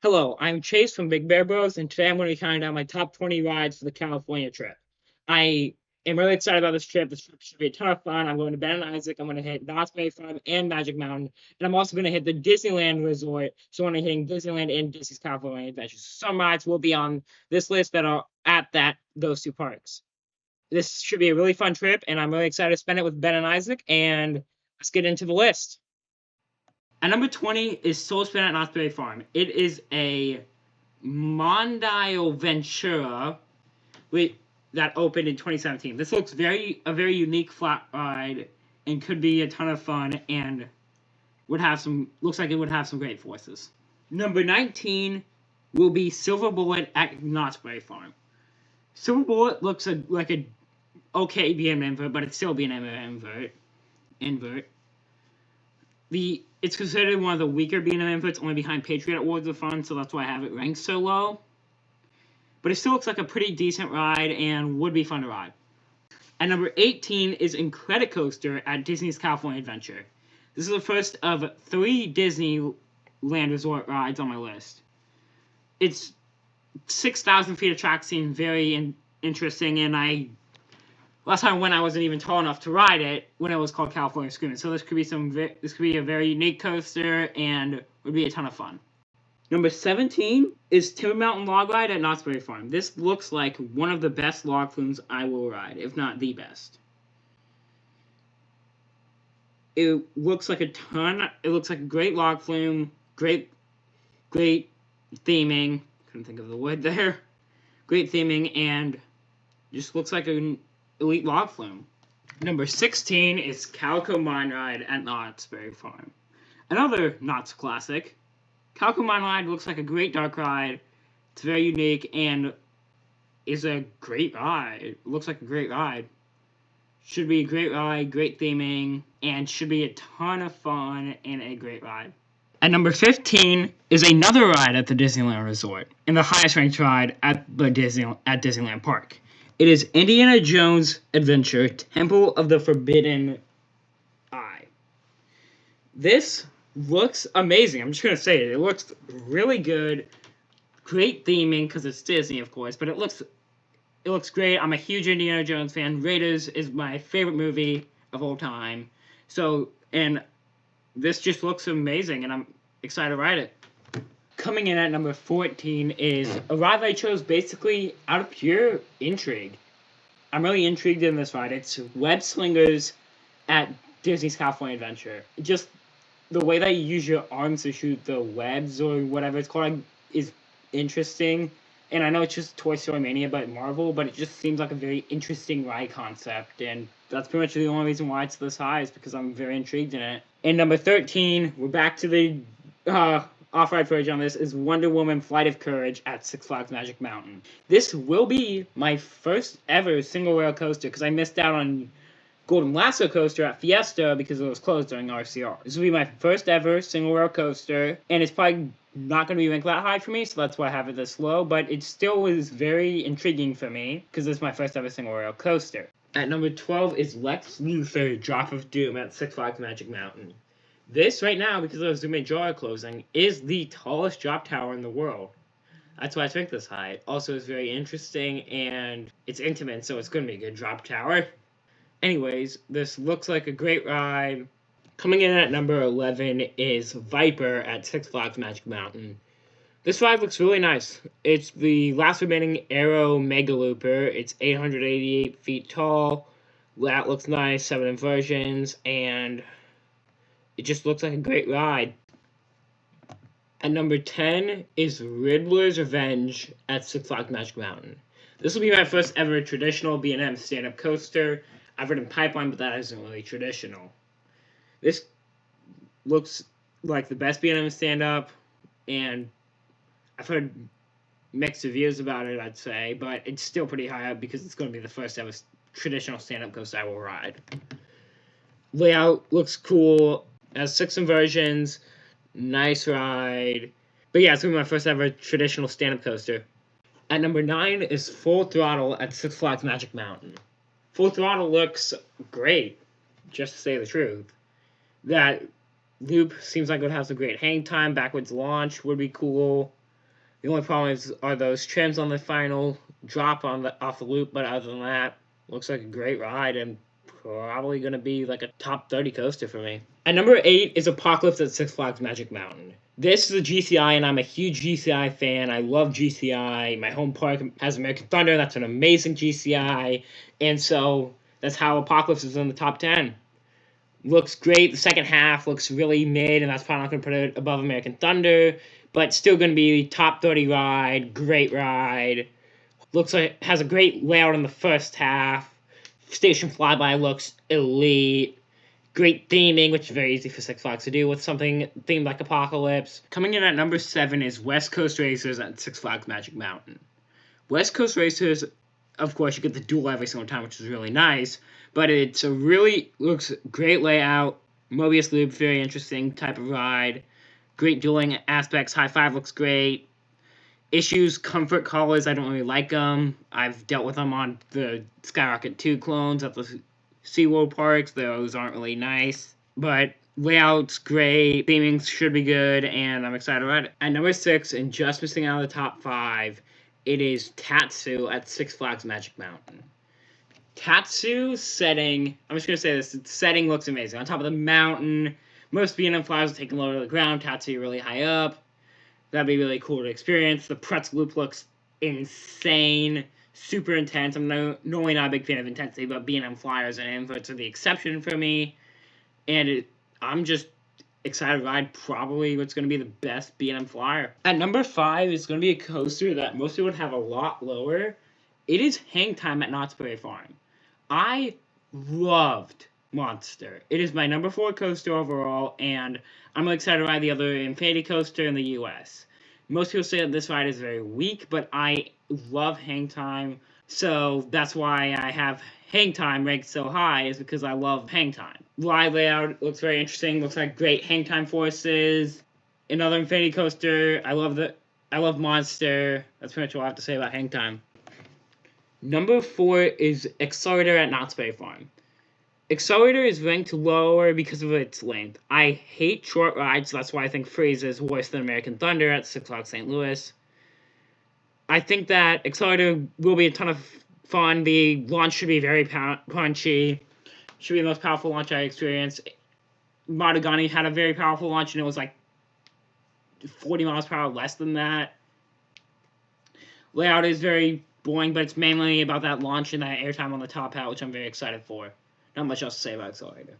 Hello, I'm Chase from Big Bear Bros, and today I'm going to be counting down my top 20 rides for the California trip. I am really excited about this trip. This trip should be a ton of fun. I'm going to Ben and Isaac. I'm going to hit Knott's Berry Farm and Magic Mountain, and I'm also going to hit the Disneyland Resort. So I'm hitting Disneyland and Disney's California Adventures. Some rides will be on this list that are at those two parks. This should be a really fun trip, and I'm really excited to spend it with Ben and Isaac. And let's get into the list. At number 20 is Soul Spin at Knott's Berry Farm. It is a Mondial Ventura that opened in 2017. This looks a very unique flat ride and could be a ton of fun and looks like it would have some great forces. Number 19 will be Silver Bullet at Knott's Berry Farm. Silver Bullet looks like a okay B&M invert, but it's still a B&M invert. It's considered one of the weaker B&M inverts, only behind Patriot Awards of Fun, so that's why I have it ranked so low. But it still looks like a pretty decent ride and would be fun to ride. At number 18 is Incredicoaster at Disney's California Adventure. This is the first of 3 Disneyland Resort rides on my list. It's 6,000 feet of track, seems very interesting, and last time when I wasn't even tall enough to ride it when it was called California Screaming. So this could be a very unique coaster and would be a ton of fun. Number 17 is Timber Mountain Log Ride at Knott's Berry Farm. This looks like one of the best log flumes I will ride, if not the best. It looks like a great log flume, great theming. Couldn't think of the word there. Great theming, and just looks like an elite log flume. Number 16 is Calico Mine Ride at Knott's Berry Farm. Another Knott's classic. Calico Mine Ride looks like a great dark ride. It's very unique and is a great ride. It looks like a great ride. Should be a great ride, great theming, and should be a ton of fun and a great ride. At number 15 is another ride at the Disneyland Resort, and the highest ranked ride at Disneyland Park. It is Indiana Jones Adventure, Temple of the Forbidden Eye. This looks amazing. I'm just going to say it. It looks really good. Great theming, because it's Disney, of course, but it looks great. I'm a huge Indiana Jones fan. Raiders is my favorite movie of all time. And this just looks amazing, and I'm excited to ride it. Coming in at number 14 is a ride I chose basically out of pure intrigue. I'm really intrigued in this ride. It's Web Slingers at Disney's California Adventure. Just the way that you use your arms to shoot the webs or whatever it's called is interesting. And I know it's just Toy Story Mania but Marvel, but it just seems like a very interesting ride concept. And that's pretty much the only reason why it's this high is because I'm very intrigued in it. And number 13, we're back to the off-ride footage on this, is Wonder Woman Flight of Courage at Six Flags Magic Mountain. This will be my first ever single rail coaster because I missed out on Golden Lasso coaster at Fiesta because it was closed during RCR. This will be my first ever single rail coaster, and it's probably not going to be ranked that high for me, so that's why I have it this low, but it still is very intriguing for me because this is my first ever single rail coaster. At number 12 is Lex Luthor Drop of Doom at Six Flags Magic Mountain. This right now, because of the Majora closing, is the tallest drop tower in the world. That's why I think this high. Also, it's very interesting and it's intimate, so it's going to be a good drop tower. Anyways, this looks like a great ride. Coming in at number 11 is Viper at Six Flags Magic Mountain. This ride looks really nice. It's the last remaining Aero Mega Looper. It's 888 feet tall. That looks nice, 7 inversions, and it just looks like a great ride. At number 10 is Riddler's Revenge at Six Flags Magic Mountain. This will be my first ever traditional B&M stand-up coaster. I've ridden Pipeline, but that isn't really traditional. This looks like the best B&M stand-up, and I've heard mixed reviews about it, I'd say, but it's still pretty high up because it's going to be the first ever traditional stand-up coaster I will ride. Layout looks cool. It has 6 inversions. Nice ride. But yeah, it's going to be my first ever traditional stand-up coaster. At number 9 is Full Throttle at Six Flags Magic Mountain. Full Throttle looks great, just to say the truth. That loop seems like it would have some great hang time. Backwards launch would be cool. The only problem are those trims on the final drop off the loop, but other than that, looks like a great ride and probably going to be like a top 30 coaster for me. At number 8 is Apocalypse at Six Flags Magic Mountain. This is a GCI, and I'm a huge GCI fan. I love GCI. My home park has American Thunder. That's an amazing GCI. And so that's how Apocalypse is in the top 10. Looks great. The second half looks really mid, and that's probably not going to put it above American Thunder, but still going to be top 30 ride. Great ride. Looks like has a great layout in the first half. Station Flyby looks elite. Great theming, which is very easy for Six Flags to do with something themed like Apocalypse. Coming in at number 7 is West Coast Racers at Six Flags Magic Mountain. West Coast Racers, of course, you get the duel every single time, which is really nice. But it's a really looks great layout. Mobius loop, very interesting type of ride. Great dueling aspects. High Five looks great. Issues, comfort collars, I don't really like them. I've dealt with them on the Skyrocket 2 clones at the SeaWorld parks. Those aren't really nice. But layout's great. Theming should be good, and I'm excited about it. At number 6, and just missing out of the top 5, it is Tatsu at Six Flags Magic Mountain. Tatsu setting, I'm just going to say this, the setting looks amazing. On top of the mountain, most B&M flyers are taken low to the ground, Tatsu really high up. That'd be really cool to experience. The pretzel loop looks insane, super intense. I'm normally not a big fan of intensity, but B&M flyers and inverts are the exception for me. And I'm just excited to ride probably what's going to be the best B&M flyer. At number 5 is going to be a coaster that most people would have a lot lower. It is Hang Time at Knott's Berry Farm. I loved Monster. It is my number 4 coaster overall, and I'm excited to ride the other Infinity coaster in the US. Most people say that this ride is very weak, but I love Hang Time, so that's why I have Hang Time ranked so high, is because I love Hang Time. Ride layout looks very interesting, looks like great Hang Time forces. Another Infinity coaster. I love Monster. That's pretty much all I have to say about Hang Time. Number 4 is Accelerator at Knott's Berry Farm. Accelerator is ranked lower because of its length. I hate short rides, so that's why I think Freeze is worse than American Thunder at Six Flags St. Louis. I think that Accelerator will be a ton of fun. The launch should be very punchy. Should be the most powerful launch I experienced. Matagani had a very powerful launch, and it was like 40 miles per hour less than that. Layout is very boring, but it's mainly about that launch and that airtime on the top hat, which I'm very excited for. Not much else to say about Accelerator.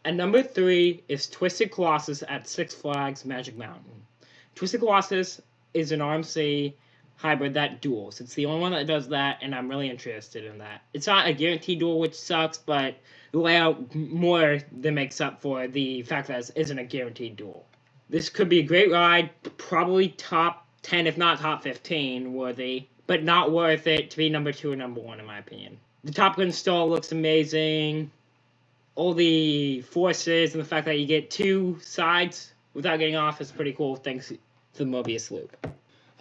At number 3 is Twisted Colossus at Six Flags Magic Mountain. Twisted Colossus is an RMC hybrid that duels. It's the only one that does that, and I'm really interested in that. It's not a guaranteed duel, which sucks, but the layout more than makes up for the fact that it isn't a guaranteed duel. This could be a great ride, probably top 10, if not top 15 worthy, but not worth it to be number 2 or number 1 in my opinion. The Top Gun stall looks amazing. All the forces and the fact that you get 2 sides without getting off is pretty cool thanks to the Mobius loop.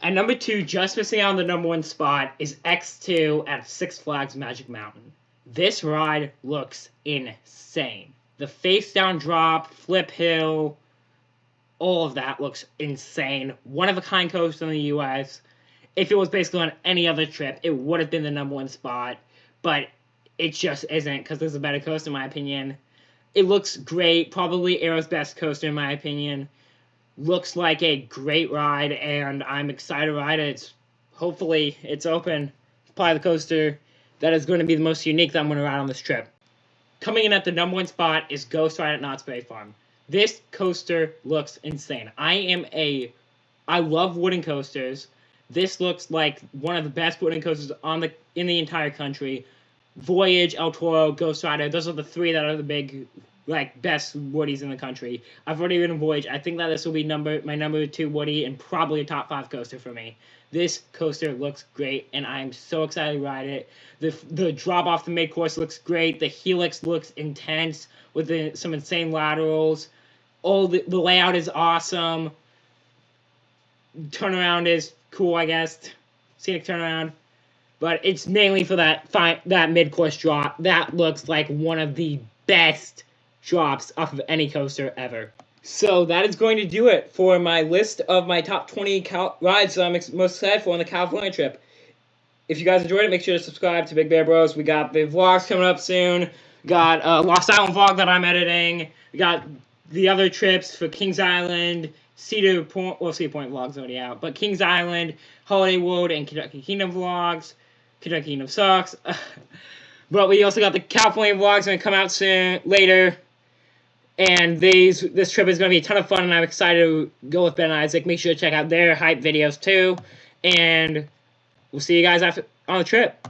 At number 2, just missing out on the number 1 spot, is X2 at Six Flags Magic Mountain. This ride looks insane. The face down drop, flip hill, all of that looks insane. One of a kind coaster in the US. If it was basically on any other trip, it would have been the number 1 spot, but it just isn't because there's a better coaster in my opinion. It looks great, probably Aero's best coaster in my opinion. Looks like a great ride, and I'm excited to ride it. Hopefully, it's open. It's probably the coaster that is going to be the most unique that I'm going to ride on this trip. Coming in at the number 1 spot is Ghost Ride at Knott's Berry Farm. This coaster looks insane. I love wooden coasters. This looks like one of the best wooden coasters in the entire country. Voyage, El Toro, Ghost Rider, those are the 3 that are the big, best woodies in the country. I've already ridden Voyage. I think that this will be my number 2 woodie and probably a top 5 coaster for me. This coaster looks great, and I'm so excited to ride it. The drop off the mid-course looks great. The helix looks intense with some insane laterals. The layout is awesome. Turnaround is cool, I guess. Scenic turnaround. But it's mainly for that mid-course drop. That looks like one of the best drops off of any coaster ever. So that is going to do it for my list of my top 20 rides that I'm most excited for on the California trip. If you guys enjoyed it, make sure to subscribe to Big Bear Bros. We got the vlogs coming up soon. We got a Lost Island vlog that I'm editing. We got the other trips for Kings Island, Cedar Point. Well, Cedar Point vlog's already out. But Kings Island, Holiday World, and Kentucky Kingdom vlogs. Kentucky Kingdom sucks. But we also got the California vlogs going to come out soon, later. And this trip is going to be a ton of fun, and I'm excited to go with Ben and Isaac. Make sure to check out their hype videos, too. And we'll see you guys on the trip.